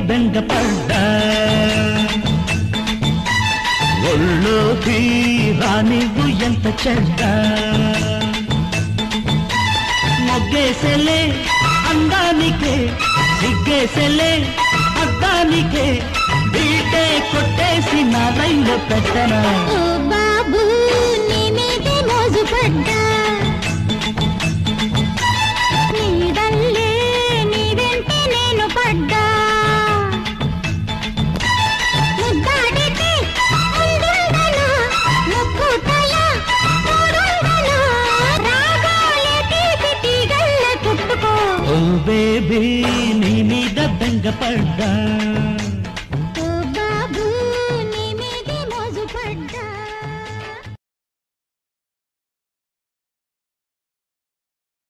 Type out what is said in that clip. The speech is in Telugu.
బెంగపడ్డా ఒళ్ళో తీరా నీవు ఎంత చెడ్డ మొగ్గేసెలే అందానికే సిగ్గేసెలే అద్దానికే బీటే కొట్టేసి నా రైలు పెట్టనా ఓ బాబు నీ మీదే మోజు పడ్డా నీదల్లే నీ వెంటే నేను పడ్డా ముద్దాడితే ముందుండనా ముక్కుతలా తోడుండనా రాగాలే తీపి తీగల్ల చుట్టుకో ఓ బేబీ నీ మీద బెంగపడ్డా